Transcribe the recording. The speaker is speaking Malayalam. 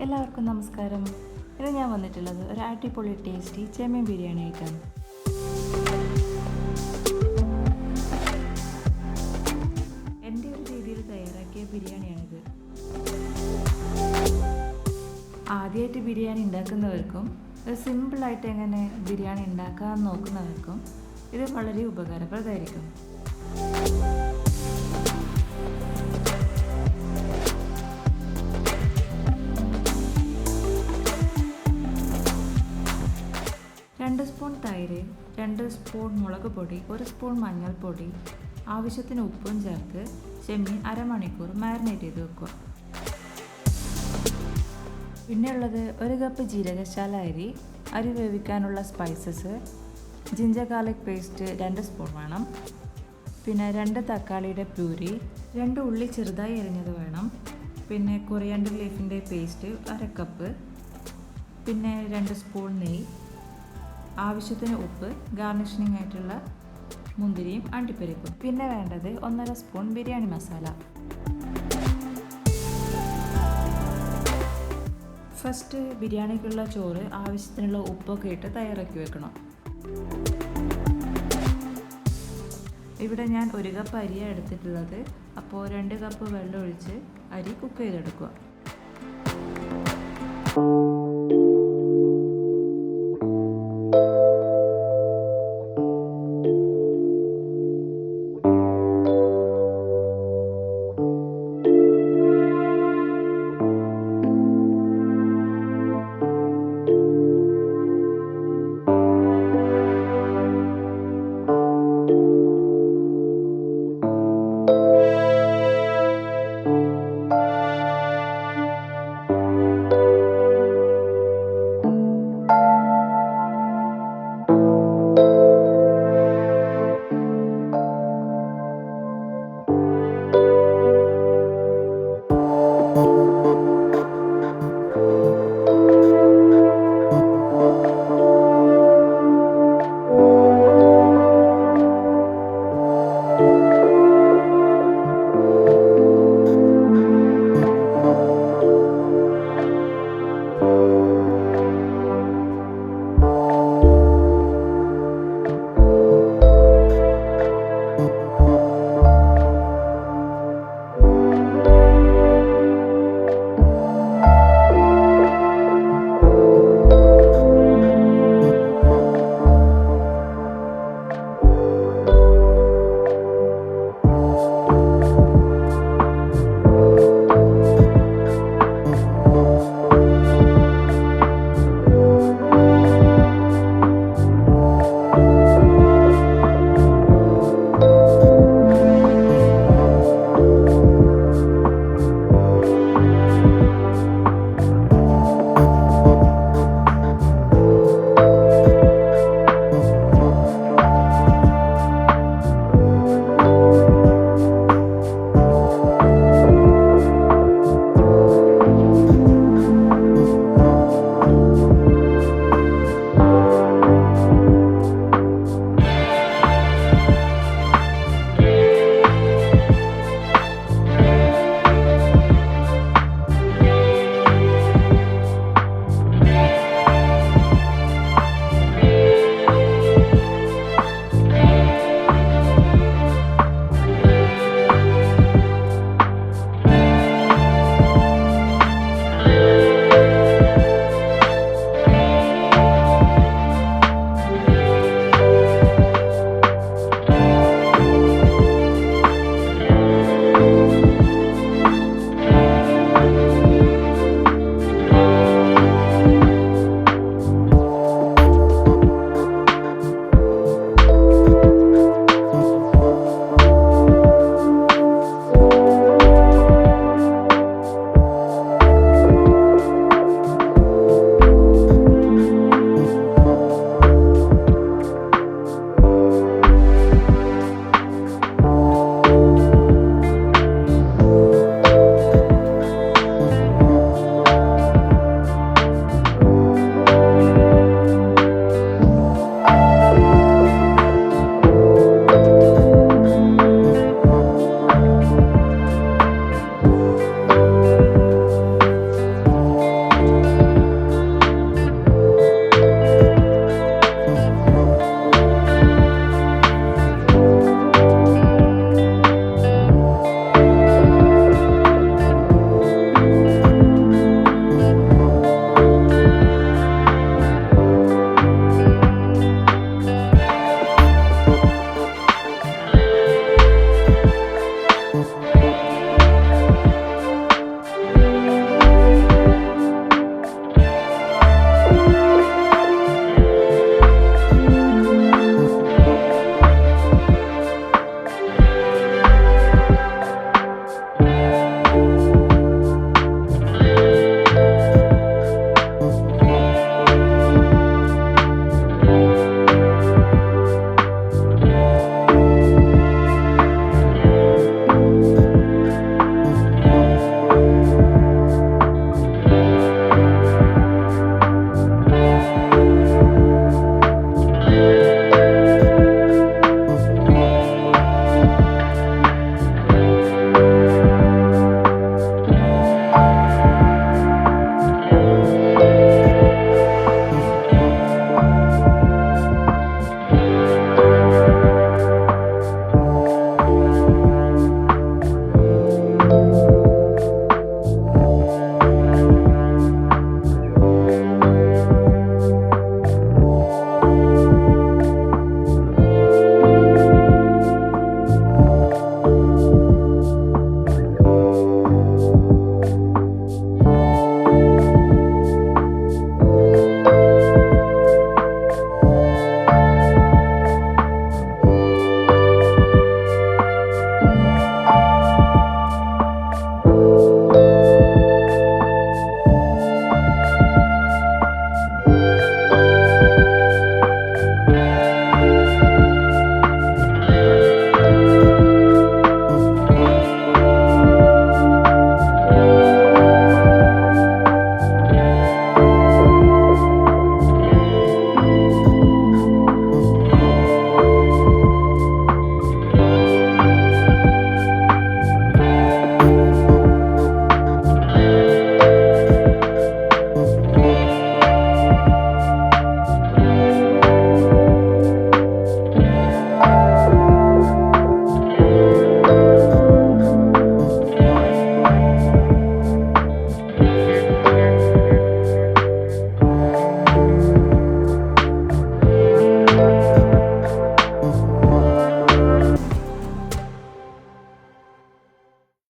എല്ലാവർക്കും നമസ്കാരം. ഇത് ഞാൻ വന്നിട്ടുള്ളത് ഒരു അടിപൊളി ടേസ്റ്റി ചെമ്മീൻ ബിരിയാണി ആയിട്ടാണ്. എൻ്റെ ഒരു രീതിയിൽ തയ്യാറാക്കിയ ബിരിയാണിയാണിത്. ആദ്യമായിട്ട് ബിരിയാണി ഉണ്ടാക്കുന്നവർക്കും ഒരു സിമ്പിളായിട്ട് എങ്ങനെ ബിരിയാണി ഉണ്ടാക്കാമെന്ന് നോക്കുന്നവർക്കും ഇത് വളരെ ഉപകാരപ്രദമായിരിക്കും. രണ്ട് സ്പൂൺ തൈര്, 2 സ്പൂൺ മുളക് പൊടി, 1 സ്പൂൺ മഞ്ഞൾപ്പൊടി, ആവശ്യത്തിന് ഉപ്പും ചേർത്ത് ചെമ്മീൻ അരമണിക്കൂർ മാരിനേറ്റ് ചെയ്ത് വെക്കുക. പിന്നെ ഉള്ളത് 1 കപ്പ് ജീരകശാല അരി വേവിക്കാനുള്ള spices, ginger garlic paste 2 spoon വേണം. പിന്നെ 2 തക്കാളിയുടെ പ്യൂരി, 2 ഉള്ളി ചെറുതായി അരിഞ്ഞത് വേണം. പിന്നെ കൊറിയാണ്ടർ ലീഫിൻ്റെ പേസ്റ്റ് 1/2 കപ്പ്, പിന്നെ 2 സ്പൂൺ നെയ്യ്, ആവശ്യത്തിന് ഉപ്പ്, ഗാർണിഷിംഗ് ആയിട്ടുള്ള മുന്തിരിയും അണ്ടിപ്പരിപ്പും. പിന്നെ വേണ്ടത് 1.5 സ്പൂൺ ബിരിയാണി മസാല. ഫസ്റ്റ് ബിരിയാണിക്കുള്ള ചോറ് ആവശ്യത്തിനുള്ള ഉപ്പൊക്കെ ഇട്ട് തയ്യാറാക്കി വെക്കണം. ഇവിടെ ഞാൻ 1 കപ്പ് അരിയാണ് എടുത്തിട്ടുള്ളത്. അപ്പോൾ 2 കപ്പ് വെള്ളം ഒഴിച്ച് അരി കുക്ക് ചെയ്തെടുക്കുക.